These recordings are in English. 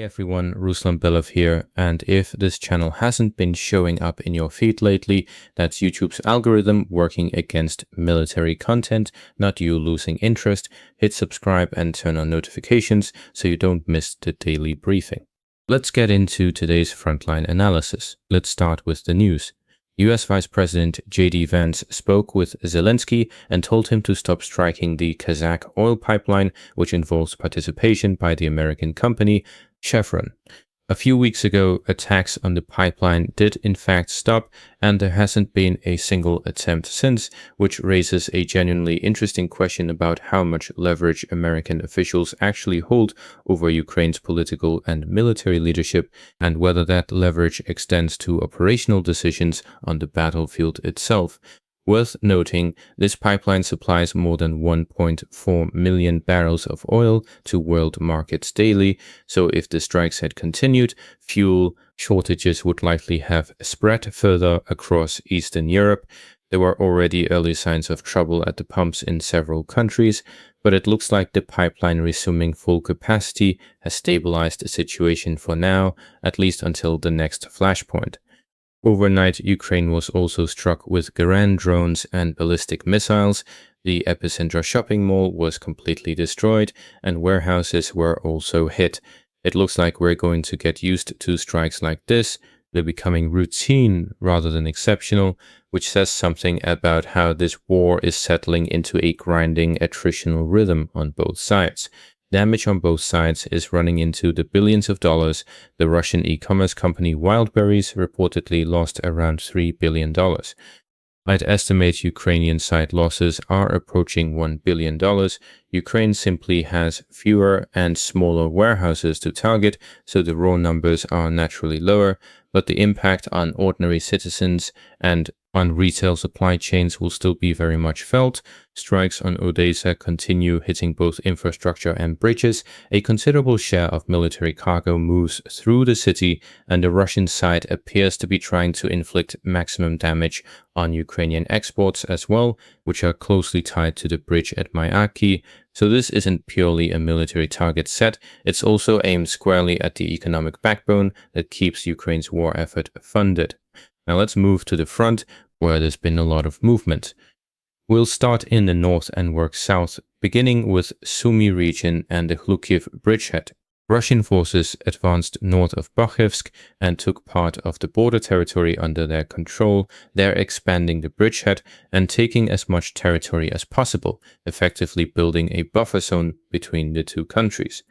Hey everyone, Ruslan Belov here, and if this channel hasn't been showing up in your feed lately, that's YouTube's algorithm working against military content, not you losing interest. Hit subscribe and turn on notifications so you don't miss the daily briefing. Let's get into today's frontline analysis. Let's start with the news. US Vice President J.D. Vance spoke with Zelensky and told him to stop striking the Kazakh oil pipeline, which involves participation by the American company Chevron. A few weeks ago, attacks on the pipeline did in fact stop, and there hasn't been a single attempt since, which raises a genuinely interesting question about how much leverage American officials actually hold over Ukraine's political and military leadership, and whether that leverage extends to operational decisions on the battlefield itself. Worth noting, this pipeline supplies more than 1.4 million barrels of oil to world markets daily, so if the strikes had continued, fuel shortages would likely have spread further across Eastern Europe. There were already early signs of trouble at the pumps in several countries, but it looks like the pipeline resuming full capacity has stabilized the situation for now, at least until the next flashpoint. Overnight, Ukraine was also struck with Garand drones and ballistic missiles. The epicenter shopping mall was completely destroyed, and warehouses were also hit. It looks like we're going to get used to strikes like this. They're becoming routine rather than exceptional, which says something about how this war is settling into a grinding attritional rhythm on both sides. Damage on both sides is running into the billions of dollars. The Russian e-commerce company Wildberries reportedly lost around $3 billion. I'd estimate Ukrainian side losses are approaching $1 billion. Ukraine simply has fewer and smaller warehouses to target, so the raw numbers are naturally lower, but the impact on ordinary citizens and on retail supply chains will still be very much felt. Strikes on Odessa continue hitting both infrastructure and bridges. A considerable share of military cargo moves through the city, and the Russian side appears to be trying to inflict maximum damage on Ukrainian exports as well, which are closely tied to the bridge at Myaki. So this isn't purely a military target set, it's also aimed squarely at the economic backbone that keeps Ukraine's war effort funded. Now let's move to the front, where there's been a lot of movement. We'll start in the north and work south, beginning with Sumy region and the Kharkiv bridgehead. Russian forces advanced north of Bakhevsk and took part of the border territory under their control. They're expanding the bridgehead and taking as much territory as possible, effectively building a buffer zone between the two countries.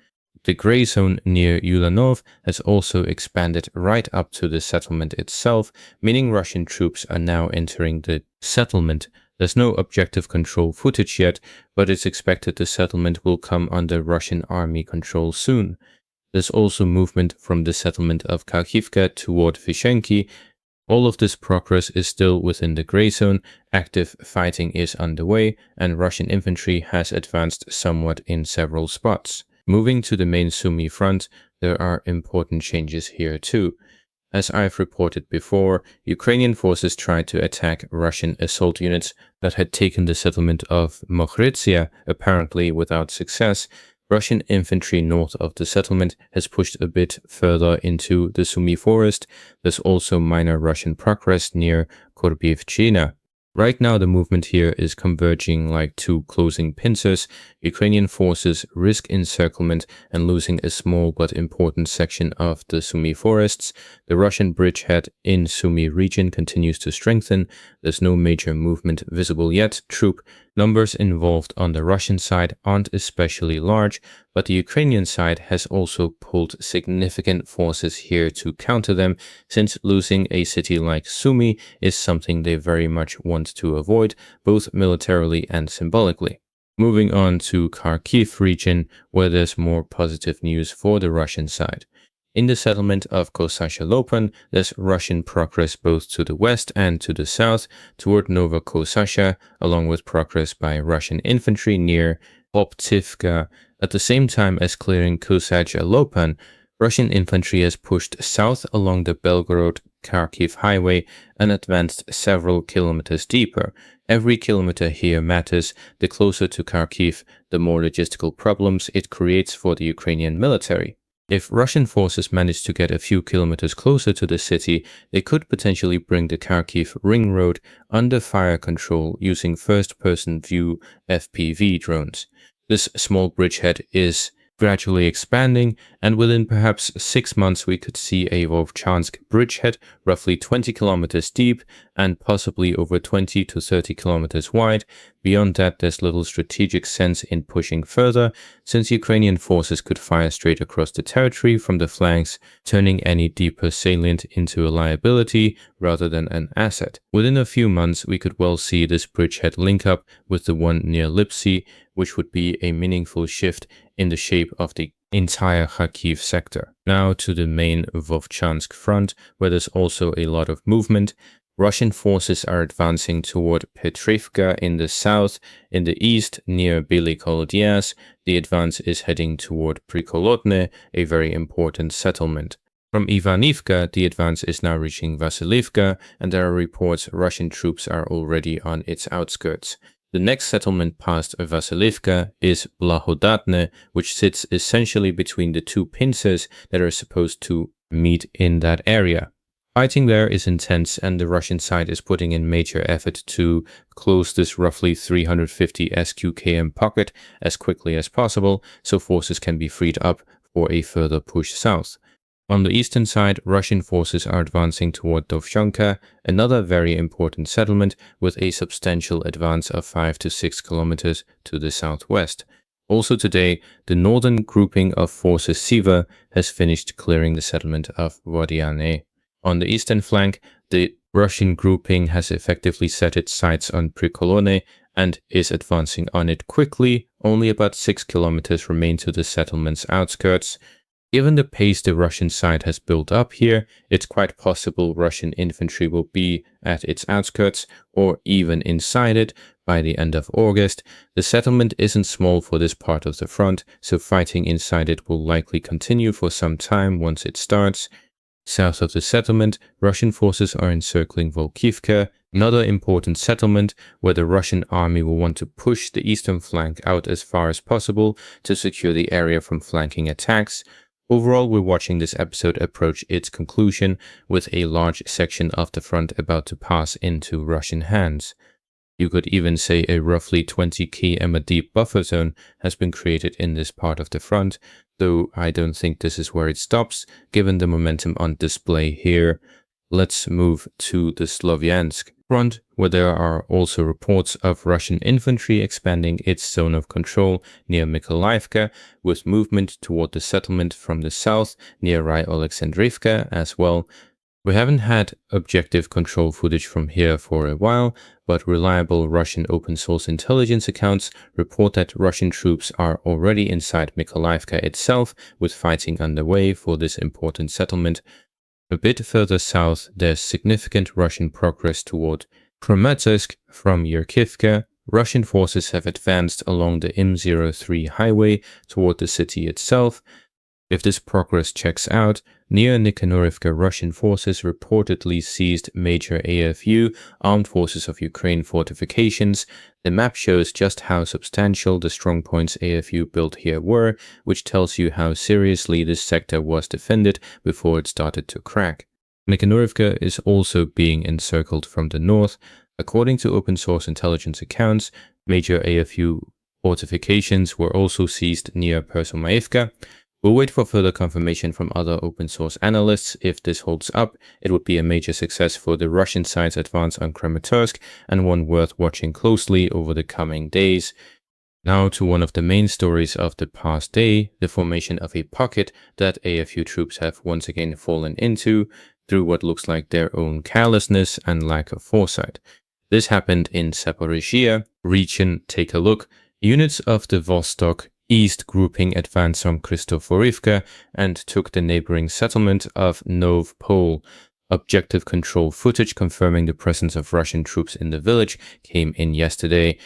The gray zone near Ulanov has also expanded right up to the settlement itself, meaning Russian troops are now entering the settlement. There's no objective control footage yet, but it's expected the settlement will come under Russian army control soon. There's also movement from the settlement of Kharkiv toward Vchansk. All of this progress is still within the gray zone, active fighting is underway, and Russian infantry has advanced somewhat in several spots. Moving to the main Sumy front, there are important changes here too. As I've reported before, Ukrainian forces tried to attack Russian assault units that had taken the settlement of Mokhrizhia, apparently without success. Russian infantry north of the settlement has pushed a bit further into the Sumy forest. There's also minor Russian progress near Korbivchina. Right now the movement here is converging like two closing pincers. Ukrainian forces risk encirclement and losing a small but important section of the Sumy forests. The Russian bridgehead in Sumy region continues to strengthen. There's no major movement visible yet. Troop numbers involved on the Russian side aren't especially large, but the Ukrainian side has also pulled significant forces here to counter them, since losing a city like Sumy is something they very much want to avoid, both militarily and symbolically. Moving on to Kharkiv region, where there's more positive news for the Russian side. In the settlement of Kosasha-Lopan, there's Russian progress both to the west and to the south toward Novokosasha, along with progress by Russian infantry near Optivka. At the same time as clearing Kosasha-Lopan, Russian infantry has pushed south along the Belgorod-Kharkiv highway and advanced several kilometers deeper. Every kilometer here matters. The closer to Kharkiv, the more logistical problems it creates for the Ukrainian military. If Russian forces manage to get a few kilometers closer to the city, they could potentially bring the Kharkiv ring road under fire control using first-person view FPV drones. This small bridgehead is gradually expanding, and within perhaps 6 months we could see a Vchansk bridgehead roughly 20 kilometers deep and possibly over 20 to 30 kilometers wide. Beyond that, there's little strategic sense in pushing further, since Ukrainian forces could fire straight across the territory from the flanks, turning any deeper salient into a liability rather than an asset. Within a few months, we could well see this bridgehead link up with the one near Lipsy, which would be a meaningful shift in the shape of the entire Kharkiv sector. Now to the main Vovchansk front, where there's also a lot of movement. Russian forces are advancing toward Petrivka in the south. In the east, near Bely-Kolodiaz, the advance is heading toward Prikolotne, a very important settlement. From Ivanivka, the advance is now reaching Vasilivka, and there are reports Russian troops are already on its outskirts. The next settlement past Vasilivka is Blahodatne, which sits essentially between the two pincers that are supposed to meet in that area. Fighting there is intense, and the Russian side is putting in major effort to close this roughly 350 SQKM pocket as quickly as possible, so forces can be freed up for a further push south. On the eastern side, Russian forces are advancing toward Dovzhanka, another very important settlement with a substantial advance of 5 to 6 kilometers to the southwest. Also today, the northern grouping of forces Siva has finished clearing the settlement of Vodiane. On the eastern flank, the Russian grouping has effectively set its sights on Prikolone and is advancing on it quickly. Only about 6 kilometers remain to the settlement's outskirts. Given the pace the Russian side has built up here, it's quite possible Russian infantry will be at its outskirts or even inside it by the end of August. The settlement isn't small for this part of the front, so fighting inside it will likely continue for some time once it starts. South of the settlement, Russian forces are encircling Volkivka, another important settlement where the Russian army will want to push the eastern flank out as far as possible to secure the area from flanking attacks. Overall, we're watching this episode approach its conclusion with a large section of the front about to pass into Russian hands. You could even say a roughly 20 km deep buffer zone has been created in this part of the front, though I don't think this is where it stops, given the momentum on display here. Let's move to the Sloviansk front, where there are also reports of Russian infantry expanding its zone of control near Mykolaiivka, with movement toward the settlement from the south near Rai-Oleksandrivka as well. We haven't had objective control footage from here for a while, but reliable Russian open-source intelligence accounts report that Russian troops are already inside Mykolaiivka itself, with fighting underway for this important settlement. A bit further south, there's significant Russian progress toward Kramatorsk from Yerkivka. Russian forces have advanced along the M03 highway toward the city itself. If this progress checks out, near Nikanorovka, Russian forces reportedly seized major AFU, Armed Forces of Ukraine fortifications. The map shows just how substantial the strongpoints AFU built here were, which tells you how seriously this sector was defended before it started to crack. Nikanorovka is also being encircled from the north. According to open source intelligence accounts, major AFU fortifications were also seized near Persomaivka. We'll wait for further confirmation from other open source analysts. If this holds up, it would be a major success for the Russian side's advance on Kramatorsk and one worth watching closely over the coming days. Now to one of the main stories of the past day, the formation of a pocket that AFU troops have once again fallen into through what looks like their own carelessness and lack of foresight. This happened in Zaporizhia region. Take a look. Units of the Vostok East grouping advanced from Kristoforivka and took the neighboring settlement of Nov Pol. Objective control footage confirming the presence of Russian troops in the village came in yesterday.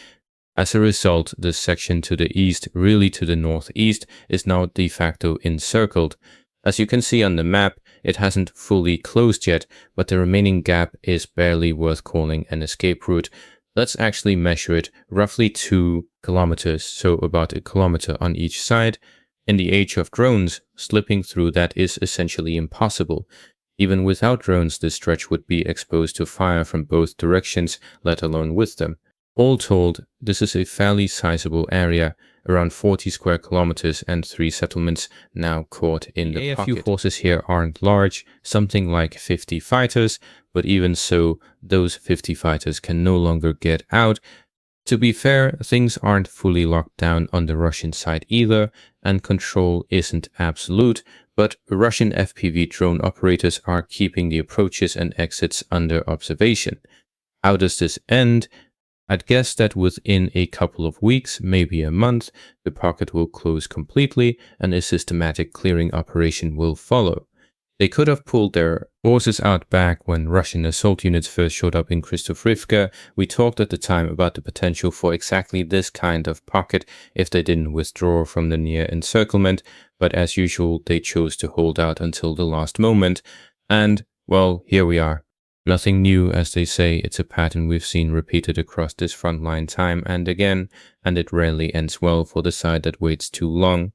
As a result, the section to the east, really to the northeast, is now de facto encircled. As you can see on the map, it hasn't fully closed yet, but the remaining gap is barely worth calling an escape route. Let's actually measure it, roughly 2 kilometers, so about 1 kilometer on each side. In the age of drones, slipping through that is essentially impossible. Even without drones, this stretch would be exposed to fire from both directions, let alone with them. All told, this is a fairly sizable area, around 40 square kilometers and 3 settlements now caught in the AFU pocket. Forces here aren't large, something like 50 fighters, but even so, those 50 fighters can no longer get out. To be fair, things aren't fully locked down on the Russian side either, and control isn't absolute, but Russian FPV drone operators are keeping the approaches and exits under observation. How does this end? I'd guess that within a couple of weeks, maybe a month, the pocket will close completely and a systematic clearing operation will follow. They could have pulled their forces out back when Russian assault units first showed up in Kristofrivka. We talked at the time about the potential for exactly this kind of pocket if they didn't withdraw from the near encirclement, but as usual, they chose to hold out until the last moment. And, well, here we are. Nothing new, as they say. It's a pattern we've seen repeated across this frontline time and again, and it rarely ends well for the side that waits too long.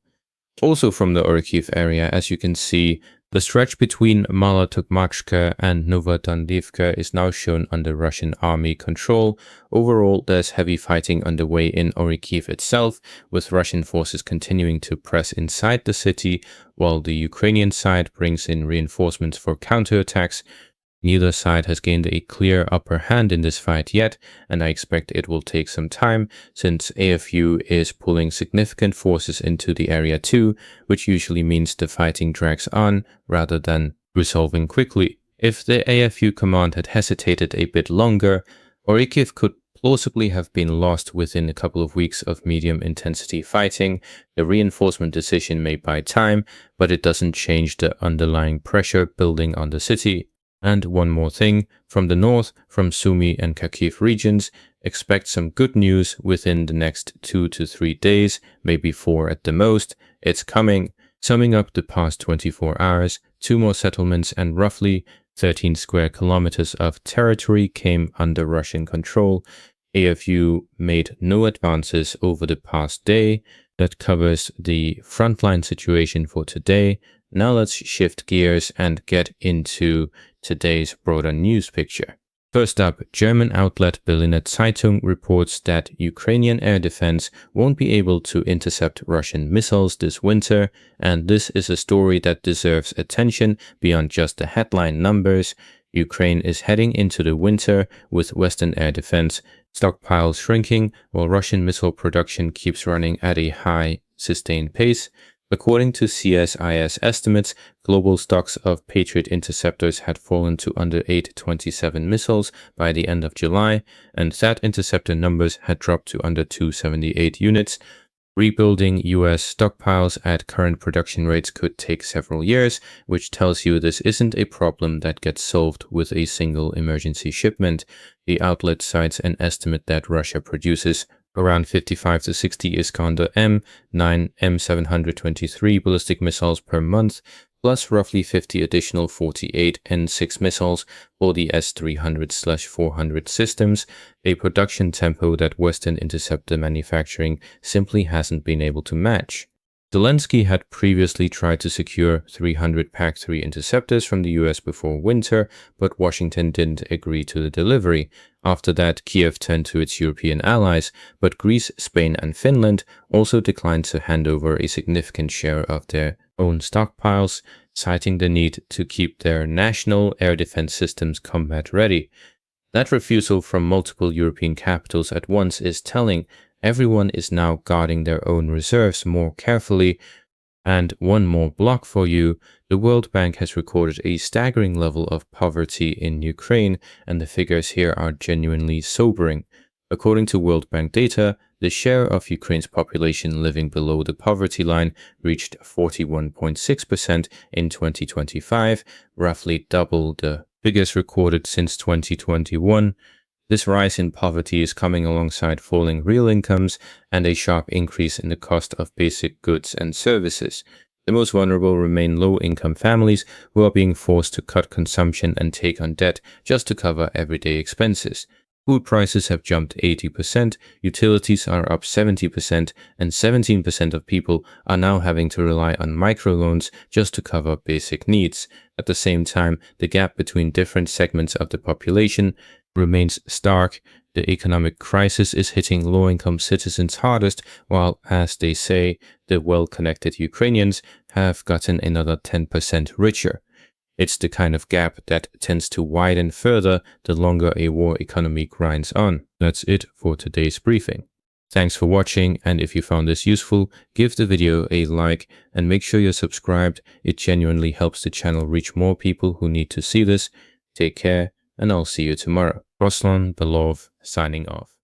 Also from the Kharkiv area, as you can see, the stretch between Mala Tokmachka and Novotandivka is now shown under Russian army control. Overall, there's heavy fighting underway in Kharkiv itself, with Russian forces continuing to press inside the city, while the Ukrainian side brings in reinforcements for counterattacks. Neither side has gained a clear upper hand in this fight yet, and I expect it will take some time, since AFU is pulling significant forces into the area too, which usually means the fighting drags on rather than resolving quickly. If the AFU command had hesitated a bit longer, Kharkiv could plausibly have been lost within a couple of weeks of medium-intensity fighting. The reinforcement decision may buy time, but it doesn't change the underlying pressure building on the city. And one more thing, from the north, from Sumy and Kharkiv regions, expect some good news within the next 2 to 3 days, maybe 4 at the most. It's coming. Summing up the past 24 hours, 2 more settlements and roughly 13 square kilometers of territory came under Russian control. AFU made no advances over the past day. That covers the frontline situation for today. Now let's shift gears and get into today's broader news picture. First up, German outlet Berliner Zeitung reports that Ukrainian air defense won't be able to intercept Russian missiles this winter, and this is a story that deserves attention beyond just the headline numbers. Ukraine is heading into the winter with Western air defense stockpiles shrinking, while Russian missile production keeps running at a high, sustained pace. According to CSIS estimates, global stocks of Patriot interceptors had fallen to under 827 missiles by the end of July, and THAAD interceptor numbers had dropped to under 278 units. Rebuilding US stockpiles at current production rates could take several years, which tells you this isn't a problem that gets solved with a single emergency shipment. The outlet cites an estimate that Russia produces around 55 to 60 Iskander-M, 9 M723 ballistic missiles per month, plus roughly 50 additional 48 N6 missiles for the S-300/400 systems, a production tempo that Western interceptor manufacturing simply hasn't been able to match. Zelensky had previously tried to secure 300 PAC-3 interceptors from the US before winter, but Washington didn't agree to the delivery. After that, Kiev turned to its European allies, but Greece, Spain and Finland also declined to hand over a significant share of their own stockpiles, citing the need to keep their national air defense systems combat ready. That refusal from multiple European capitals at once is telling. Everyone is now guarding their own reserves more carefully. And one more block for you, the World Bank has recorded a staggering level of poverty in Ukraine, and the figures here are genuinely sobering. According to World Bank data, the share of Ukraine's population living below the poverty line reached 41.6% in 2025, roughly double the figures recorded since 2021. This rise in poverty is coming alongside falling real incomes and a sharp increase in the cost of basic goods and services. The most vulnerable remain low-income families who are being forced to cut consumption and take on debt just to cover everyday expenses. Food prices have jumped 80%, utilities are up 70%, and 17% of people are now having to rely on microloans just to cover basic needs. At the same time, the gap between different segments of the population remains stark. The economic crisis is hitting low-income citizens hardest, while, as they say, the well-connected Ukrainians have gotten another 10% richer. It's the kind of gap that tends to widen further the longer a war economy grinds on. That's it for today's briefing. Thanks for watching, and if you found this useful, give the video a like and make sure you're subscribed. It genuinely helps the channel reach more people who need to see this. Take care, and I'll see you tomorrow. Ruslan Belov signing off.